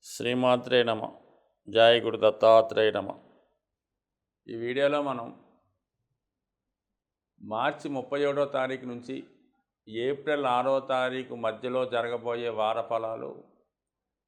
శ్రీమాత్రే నమ. జయ గురు దత్తాత్రేయ నమ. ఈ వీడియోలో మనం మార్చి 31వ తారీఖు నుంచి ఏప్రిల్ 6వ తారీఖు మధ్యలో జరగబోయే వార ఫలాలు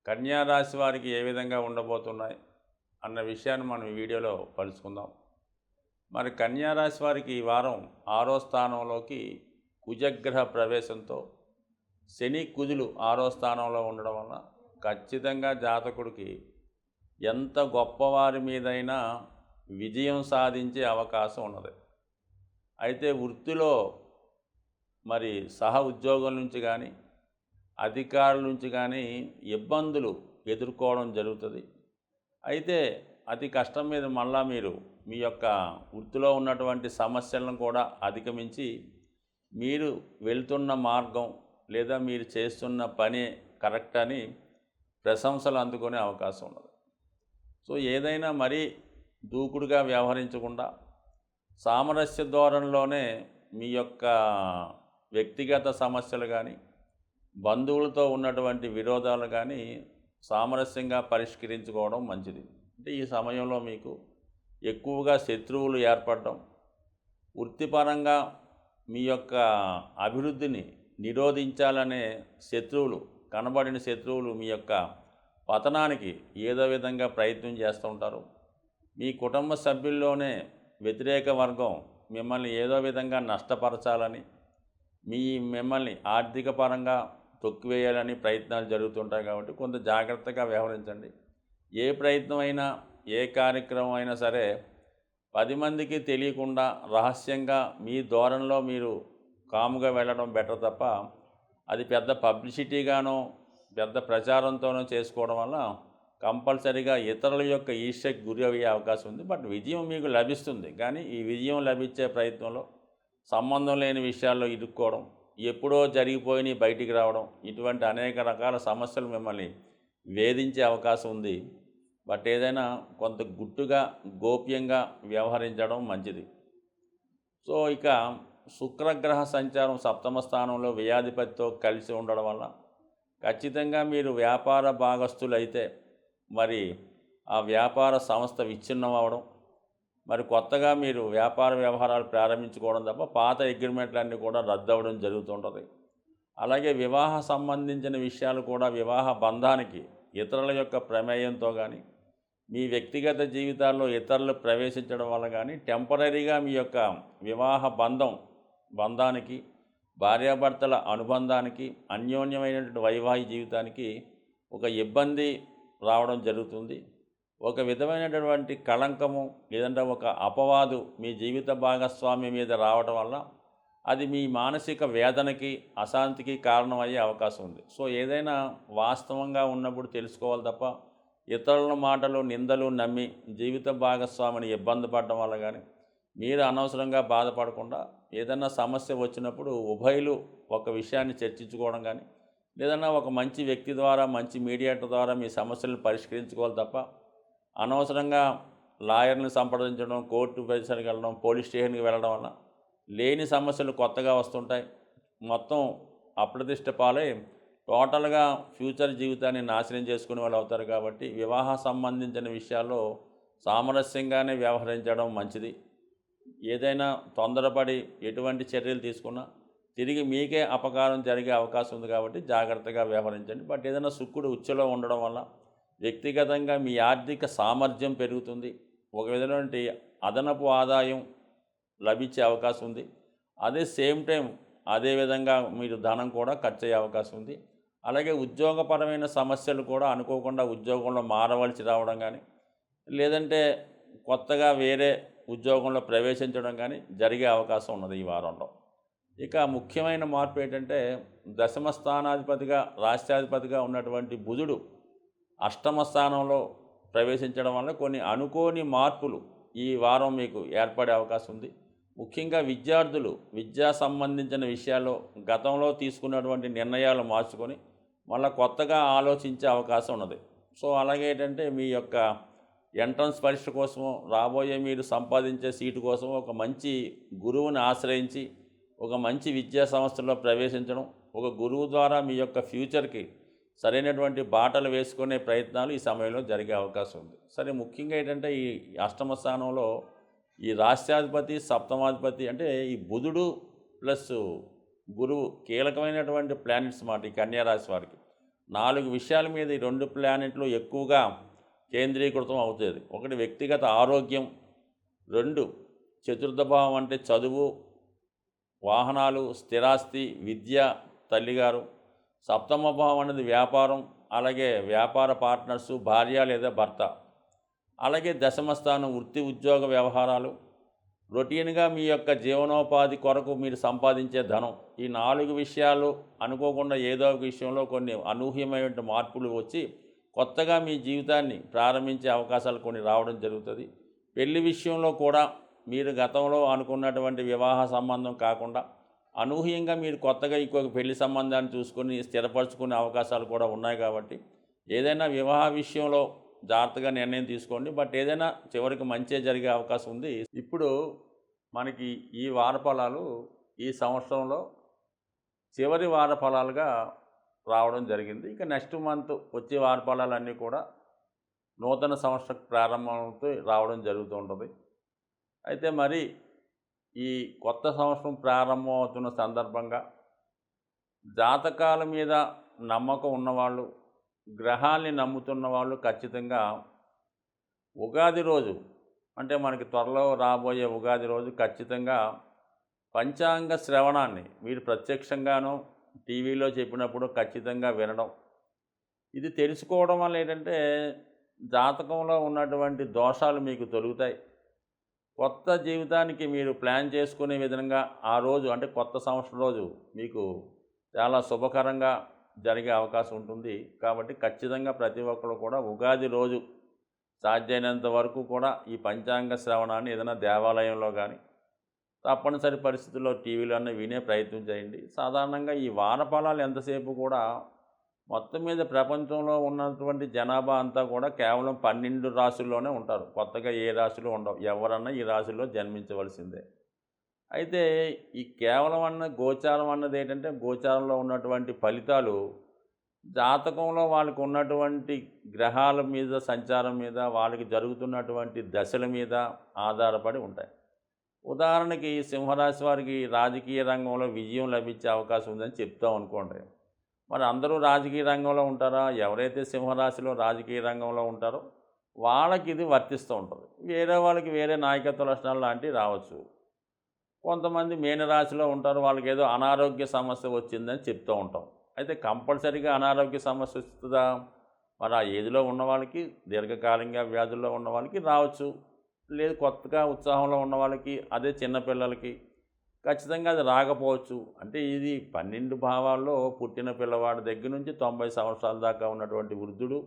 కన్యారాశి వారికి ఏ విధంగా ఉండబోతున్నాయి అన్న విషయాన్ని మనం ఈ వీడియోలో పంచుకుందాం. మరి కన్యారాశి వారికి ఈ వారం 6వ స్థానంలోకి కుజగ్రహ ప్రవేశంతో శని కుజులు 6వ స్థానంలో ఉండడం వలన ఖచ్చితంగా జాతకుడికి ఎంత గొప్పవారి మీదైనా విజయం సాధించే అవకాశం ఉన్నది. అయితే వృత్తిలో మరి సహ ఉద్యోగుల నుంచి కానీ అధికారుల నుంచి కానీ ఇబ్బందులు ఎదుర్కోవడం జరుగుతుంది. అయితే అతి కష్టం మీద మళ్ళా మీరు మీ యొక్క వృత్తిలో ఉన్నటువంటి సమస్యలను కూడా అధిగమించి మీరు వెళ్తున్న మార్గం లేదా మీరు చేస్తున్న పని కరెక్ట్ అని ప్రశంసలు అందుకునే అవకాశం ఉన్నది. సో ఏదైనా మరీ దూకుడుగా వ్యవహరించకుండా సామరస్య ధోరణిలోనే మీ యొక్క వ్యక్తిగత సమస్యలు కానీ బంధువులతో ఉన్నటువంటి విరోధాలు కానీ సామరస్యంగా పరిష్కరించుకోవడం మంచిది. అంటే ఈ సమయంలో మీకు ఎక్కువగా శత్రువులు ఏర్పడడం, వృత్తిపరంగా మీ యొక్క అభివృద్ధిని నిరోధించాలనే శత్రువులు కనబడిన శత్రువులు మీ యొక్క పతనానికి ఏదో విధంగా ప్రయత్నం చేస్తూ ఉంటారు. మీ కుటుంబ సభ్యుల్లోనే వ్యతిరేక వర్గం మిమ్మల్ని ఏదో విధంగా నష్టపరచాలని మిమ్మల్ని ఆర్థిక పరంగా తొక్కివేయాలని ప్రయత్నాలు జరుగుతుంటాయి. కాబట్టి కొంత జాగ్రత్తగా వ్యవహరించండి. ఏ ప్రయత్నం అయినా ఏ కార్యక్రమం అయినా సరే 10 మందికి తెలియకుండా రహస్యంగా మీ ధోరణిలో మీరు కాముగా వెళ్ళడం బెటర్ తప్ప అది పెద్ద పబ్లిసిటీగానో పెద్ద ప్రచారంతోనో చేసుకోవడం వల్ల కంపల్సరీగా ఇతరుల యొక్క ఈర్ష్యకు గురి అయ్యే అవకాశం ఉంది. బట్ విజయం మీకు లభిస్తుంది. కానీ ఈ విజయం లభించే ప్రయత్నంలో సంబంధం లేని విషయాల్లో ఇరుక్కోవడం, ఎప్పుడో జరిగిపోయి బయటికి రావడం, ఇటువంటి అనేక రకాల సమస్యలు మిమ్మల్ని వేధించే అవకాశం ఉంది. బట్ ఏదైనా కొంత గుట్టుగా గోప్యంగా వ్యవహరించడం మంచిది. సో ఇక శుక్రగ్రహ సంచారం 7వ స్థానంలో వ్యయాధిపతితో కలిసి ఉండడం వల్ల ఖచ్చితంగా మీరు వ్యాపార భాగస్థులైతే మరి ఆ వ్యాపార సంస్థ విచ్ఛిన్నం అవ్వడం, మరి కొత్తగా మీరు వ్యాపార వ్యవహారాలు ప్రారంభించుకోవడం తప్ప పాత అగ్రిమెంట్లన్నీ కూడా రద్దు అవ్వడం జరుగుతుంటుంది. అలాగే వివాహ సంబంధించిన విషయాలు కూడా వివాహ బంధానికి ఇతరుల యొక్క ప్రమేయంతో కానీ మీ వ్యక్తిగత జీవితాల్లో ఇతరులు ప్రవేశించడం వల్ల కానీ టెంపరీగా మీ యొక్క వివాహ బంధానికి భార్యాభర్తల అనుబంధానికి అన్యోన్యమైనటువంటి వైవాహిక జీవితానికి ఒక ఇబ్బంది రావడం జరుగుతుంది. ఒక విధమైనటువంటి కళంకము లేదంటే ఒక అపవాదు మీ జీవిత భాగస్వామి మీద రావడం వల్ల అది మీ మానసిక వేదనకి అశాంతికి కారణమయ్యే అవకాశం ఉంది. సో ఏదైనా వాస్తవంగా ఉన్నప్పుడు తెలుసుకోవాలి తప్ప ఇతరుల మాటలు నిందలు నమ్మి జీవిత భాగస్వామిని ఇబ్బంది పడడం వల్ల కానీ మీరు అనవసరంగా బాధపడకుండా ఏదైనా సమస్య వచ్చినప్పుడు ఉభయులు ఒక విషయాన్ని చర్చించుకోవడం కానీ లేదన్నా ఒక మంచి వ్యక్తి ద్వారా మంచి మీడియేటర్ ద్వారా మీ సమస్యలను పరిష్కరించుకోవాలి తప్ప అనవసరంగా లాయర్ని సంప్రదించడం, కోర్టు పరిసరికి వెళ్ళడం, పోలీస్ స్టేషన్కి వెళ్ళడం వల్ల లేని సమస్యలు కొత్తగా వస్తుంటాయి. మొత్తం అప్రతిష్ట పాలై టోటల్గా ఫ్యూచర్ జీవితాన్ని నాశనం చేసుకునే వాళ్ళు అవుతారు. కాబట్టి వివాహ సంబంధించిన విషయాల్లో సామరస్యంగానే వ్యవహరించడం మంచిది. ఏదైనా తొందరపడి ఎటువంటి చర్యలు తీసుకున్నా తిరిగి మీకే అపకారం జరిగే అవకాశం ఉంది. కాబట్టి జాగ్రత్తగా వ్యవహరించండి. బట్ ఏదైనా శుక్రుడు ఉచ్చలో ఉండడం వల్ల వ్యక్తిగతంగా మీ ఆర్థిక సామర్థ్యం పెరుగుతుంది. ఒక విధమైనటువంటి అదనపు ఆదాయం లభించే అవకాశం ఉంది. అదే సేమ్ టైం అదేవిధంగా మీరు ధనం కూడా ఖర్చు అయ్యే అవకాశం ఉంది. అలాగే ఉద్యోగపరమైన సమస్యలు కూడా అనుకోకుండా ఉద్యోగంలో మారవలసి రావడం కానీ లేదంటే కొత్తగా వేరే ఉద్యోగంలో ప్రవేశించడం కానీ జరిగే అవకాశం ఉన్నది ఈ వారంలో. ఇక ముఖ్యమైన మార్పు ఏంటంటే దశమ స్థానాధిపతిగా రాష్ట్రాధిపతిగా ఉన్నటువంటి బుధుడు 8వ స్థానంలో ప్రవేశించడం వల్ల కొన్ని అనుకోని మార్పులు ఈ వారం మీకు ఏర్పడే అవకాశం ఉంది. ముఖ్యంగా విద్యార్థులు విద్యా సంబంధించిన విషయాల్లో గతంలో తీసుకున్నటువంటి నిర్ణయాలు మార్చుకొని మళ్ళీ కొత్తగా ఆలోచించే అవకాశం ఉన్నది. సో అలాగే ఏంటంటే మీ యొక్క ఎంట్రన్స్ పరీక్ష కోసమో రాబోయే మీరు సంపాదించే సీటు కోసం ఒక మంచి గురువుని ఆశ్రయించి ఒక మంచి విద్యా సంస్థలో ప్రవేశించడం, ఒక గురువు ద్వారా మీ యొక్క ఫ్యూచర్కి సరైనటువంటి బాటలు వేసుకునే ప్రయత్నాలు ఈ సమయంలో జరిగే అవకాశం ఉంది. సరే, ముఖ్యంగా ఏంటంటే ఈ అష్టమ స్థానంలో ఈ రాష్ట్రాధిపతి, సప్తమాధిపతి అంటే ఈ బుధుడు ప్లస్ గురువు కీలకమైనటువంటి ప్లానెట్స్ మాట ఈ కన్యా రాశి వారికి. 4 విషయాల మీద ఈ 2 ప్లానెట్లు ఎక్కువగా కేంద్రీకృతం అవుతుంది. ఒకటి వ్యక్తిగత ఆరోగ్యం, 2 చతుర్థ భావం అంటే చదువు, వాహనాలు, స్థిరాస్తి, విద్య, తల్లిగారు. సప్తమ భావం అనేది వ్యాపారం, అలాగే వ్యాపార పార్ట్నర్సు, భార్య లేదా భర్త. అలాగే దశమ స్థానం వృత్తి, ఉద్యోగ వ్యవహారాలు. రొటీన్గా మీ యొక్క జీవనోపాధి కొరకు మీరు సంపాదించే ధనం. ఈ 4 విషయాలు అనుకోకుండా ఏదో ఒక విషయంలో కొన్ని అనూహ్యమైన మార్పులు వచ్చి కొత్తగా మీ జీవితాన్ని ప్రారంభించే అవకాశాలు కొన్ని రావడం జరుగుతుంది. పెళ్లి విషయంలో కూడా మీరు గతంలో అనుకున్నటువంటి వివాహ సంబంధం కాకుండా అనూహ్యంగా మీరు కొత్తగా ఇంకొక పెళ్లి సంబంధాన్ని చూసుకొని స్థిరపరచుకునే అవకాశాలు కూడా ఉన్నాయి. కాబట్టి ఏదైనా వివాహ విషయంలో జాగ్రత్తగా నిర్ణయం తీసుకోండి. బట్ ఏదైనా చివరికి మంచి జరిగే అవకాశం ఉంది. ఇప్పుడు మనకి ఈ వార ఫలాలు ఈ సంవత్సరంలో చివరి వార ఫలాలుగా రావడం జరిగింది. ఇక నెక్స్ట్ మంత్ వచ్చే వార ఫలాలన్నీ కూడా నూతన సంవత్సర ప్రారంభంతో రావడం జరుగుతూ ఉంటుంది. అయితే మరి ఈ కొత్త సంవత్సరం ప్రారంభం అవుతున్న సందర్భంగా జాతకాల మీద నమ్మకం ఉన్నవాళ్ళు, గ్రహాల్ని నమ్ముతున్న వాళ్ళు ఖచ్చితంగా ఉగాది రోజు అంటే మనకి త్వరలో రాబోయే ఉగాది రోజు ఖచ్చితంగా పంచాంగ శ్రవణాన్ని మీరు ప్రత్యక్షంగానో టీవీలో చెప్పినప్పుడు ఖచ్చితంగా వినడం. ఇది తెలుసుకోవడం వల్ల ఏంటంటే జాతకంలో ఉన్నటువంటి దోషాలు మీకు తొలుగుతాయి. కొత్త జీవితానికి మీరు ప్లాన్ చేసుకునే విధంగా ఆ రోజు అంటే కొత్త సంవత్సరం రోజు మీకు చాలా శుభకరంగా జరిగే అవకాశం ఉంటుంది. కాబట్టి ఖచ్చితంగా ప్రతి ఒక్కరు కూడా ఉగాది రోజు సాధ్యమైనంత వరకు కూడా ఈ పంచాంగ శ్రవణాన్ని ఏదైనా దేవాలయంలో కానీ తప్పనిసరి పరిస్థితుల్లో టీవీలోనే వినే ప్రయత్నం చేయండి. సాధారణంగా ఈ వానఫలాలు ఎంతసేపు కూడా మొత్తం మీద ప్రపంచంలో ఉన్నటువంటి జనాభా అంతా కూడా కేవలం 12 రాశుల్లోనే ఉంటారు. కొత్తగా ఏ రాశులు ఉండవు. ఎవరన్నా ఈ రాశుల్లో జన్మించవలసిందే. అయితే ఈ కేవలం గోచారం అన్నది ఏంటంటే గోచారంలో ఉన్నటువంటి ఫలితాలు జాతకంలో వాళ్ళకు ఉన్నటువంటి గ్రహాల మీద సంచారం మీద వాళ్ళకి జరుగుతున్నటువంటి దశల మీద ఆధారపడి ఉంటాయి. ఉదాహరణకి సింహరాశి వారికి రాజకీయ రంగంలో విజయం లభించే అవకాశం ఉందని చెప్తాం అనుకోండి. మరి అందరూ రాజకీయ రంగంలో ఉంటారా? ఎవరైతే సింహరాశిలో రాజకీయ రంగంలో ఉంటారో వాళ్ళకి ఇది వర్తిస్తూ ఉంటుంది. వేరే వాళ్ళకి వేరే నాయకత్వ లక్షణాలు లాంటివి రావచ్చు. కొంతమంది మీనరాశిలో ఉంటారు, వాళ్ళకి ఏదో అనారోగ్య సమస్య వచ్చిందని చెప్తూ ఉంటాం. అయితే కంపల్సరీగా అనారోగ్య సమస్య వస్తుందా? మరి ఆ ఏజ్లో ఉన్న వాళ్ళకి, దీర్ఘకాలికంగా వ్యాధుల్లో ఉన్న వాళ్ళకి రావచ్చు. లేదు కొత్తగా ఉత్సాహంలో ఉన్న వాళ్ళకి, అదే చిన్నపిల్లలకి ఖచ్చితంగా అది రాకపోవచ్చు. అంటే ఇది 12 భావాల్లో పుట్టిన పిల్లవాడి దగ్గర నుంచి 90 సంవత్సరాల దాకా ఉన్నటువంటి వృద్ధుడు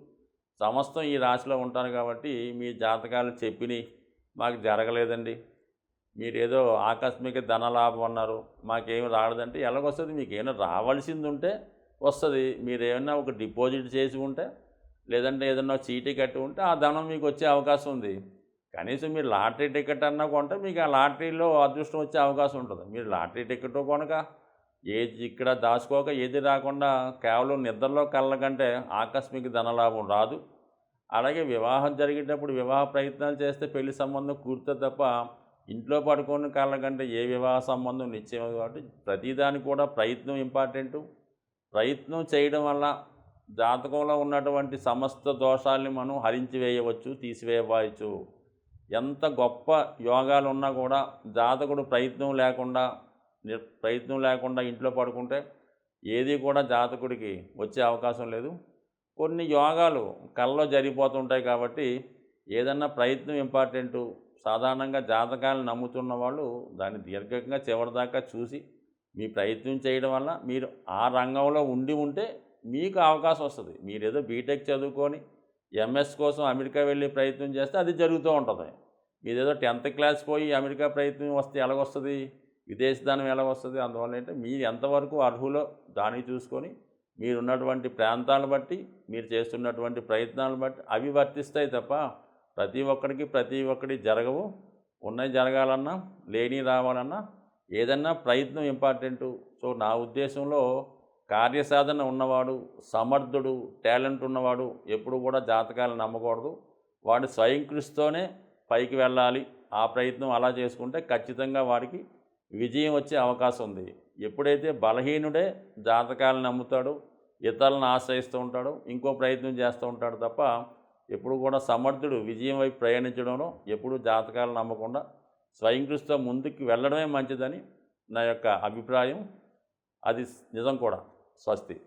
సమస్తం ఈ రాశిలో ఉంటారు. కాబట్టి మీ జాతకాలు చెప్పినాయి మాకు జరగలేదండి, మీరేదో ఆకస్మిక ధనలాభం అన్నారు, మాకేమి రాలేదంటే ఎలాగొస్తుంది? మీకు ఏమైనా రావాల్సింది ఉంటే వస్తుంది. మీరు ఏమైనా ఒక డిపాజిట్ చేసి ఉంటే లేదంటే ఏదన్నా చీటీ కట్టి ఉంటే ఆ ధనం మీకు వచ్చే అవకాశం ఉంది. కనీసం మీరు లాటరీ టికెట్ అన్నా కొంటే మీకు ఆ లాటరీలో అదృష్టం వచ్చే అవకాశం ఉంటుంది. మీరు లాటరీ టికెట్ కొనక ఏది ఇక్కడ దాచుకోక ఏది రాకుండా కేవలం నిద్రలో కళ్ళ కంటే ఆకస్మిక ధనలాభం రాదు. అలాగే వివాహం జరిగేటప్పుడు వివాహ ప్రయత్నాలు చేస్తే పెళ్లి సంబంధం కూర్తుంది తప్ప ఇంట్లో పడుకొని కళ్ళ కంటే ఏ వివాహ సంబంధం నిశ్చయం. కాబట్టి ప్రతిదానికి కూడా ప్రయత్నం ఇంపార్టెంటు. ప్రయత్నం చేయడం వల్ల జాతకంలో ఉన్నటువంటి సమస్త దోషాల్ని మనం హరించి వేయవచ్చు, తీసివేయవచ్చు. ఎంత గొప్ప యోగాలు ఉన్నా కూడా జాతకుడు ప్రయత్నం లేకుండా ఇంట్లో పడుకుంటే ఏది కూడా జాతకుడికి వచ్చే అవకాశం లేదు. కొన్ని యోగాలు కళ్ళలో జరిగిపోతుంటాయి. కాబట్టి ఏదన్నా ప్రయత్నం ఇంపార్టెంటు. సాధారణంగా జాతకాలను నమ్ముతున్న వాళ్ళు దాన్ని దీర్ఘంగా చివరిదాకా చూసి మీ ప్రయత్నం చేయడం వల్ల మీరు ఆ రంగంలో ఉంటే మీకు అవకాశం వస్తుంది. మీరేదో బీటెక్ చదువుకొని ఎంఎస్ కోసం అమెరికా వెళ్ళి ప్రయత్నం చేస్తే అది జరుగుతూ ఉంటుంది. మీదేదో 10th క్లాస్ పోయి అమెరికా ప్రయత్నం వస్తే ఎలాగొస్తుంది? విదేశదానం ఎలాగొస్తుంది? అందువల్ల ఏంటంటే మీరు ఎంతవరకు అర్హులో దాన్ని చూసుకొని మీరున్నటువంటి ప్రాంతాలను బట్టి మీరు చేస్తున్నటువంటి ప్రయత్నాలను బట్టి అవి వర్తిస్తాయి తప్ప ప్రతి ఒక్కటి జరగవు. ఉన్నాయి జరగాలన్నా లేని రావాలన్నా ఏదన్నా ప్రయత్నం ఇంపార్టెంటు. సో నా ఉద్దేశంలో కార్యసాధన ఉన్నవాడు, సమర్థుడు, టాలెంట్ ఉన్నవాడు ఎప్పుడు కూడా జాతకాలను నమ్మకూడదు. వాడు స్వయం కృషితోనే పైకి వెళ్ళాలి. ఆ ప్రయత్నం అలా చేసుకుంటే ఖచ్చితంగా వాడికి విజయం వచ్చే అవకాశం ఉంది. ఎప్పుడైతే బలహీనుడే జాతకాలను నమ్ముతాడో, ఇతరులను ఆశ్రయిస్తూ ఉంటాడో, ఇంకో ప్రయత్నం చేస్తూ ఉంటాడు తప్ప ఎప్పుడు కూడా సమర్థుడు విజయం వైపు ప్రయాణించడంలో ఎప్పుడూ జాతకాలను నమ్మకుండా స్వయం కృషితో ముందుకు వెళ్ళడమే మంచిదని నా యొక్క అభిప్రాయం. అది నిజం కూడా. స్వస్తి.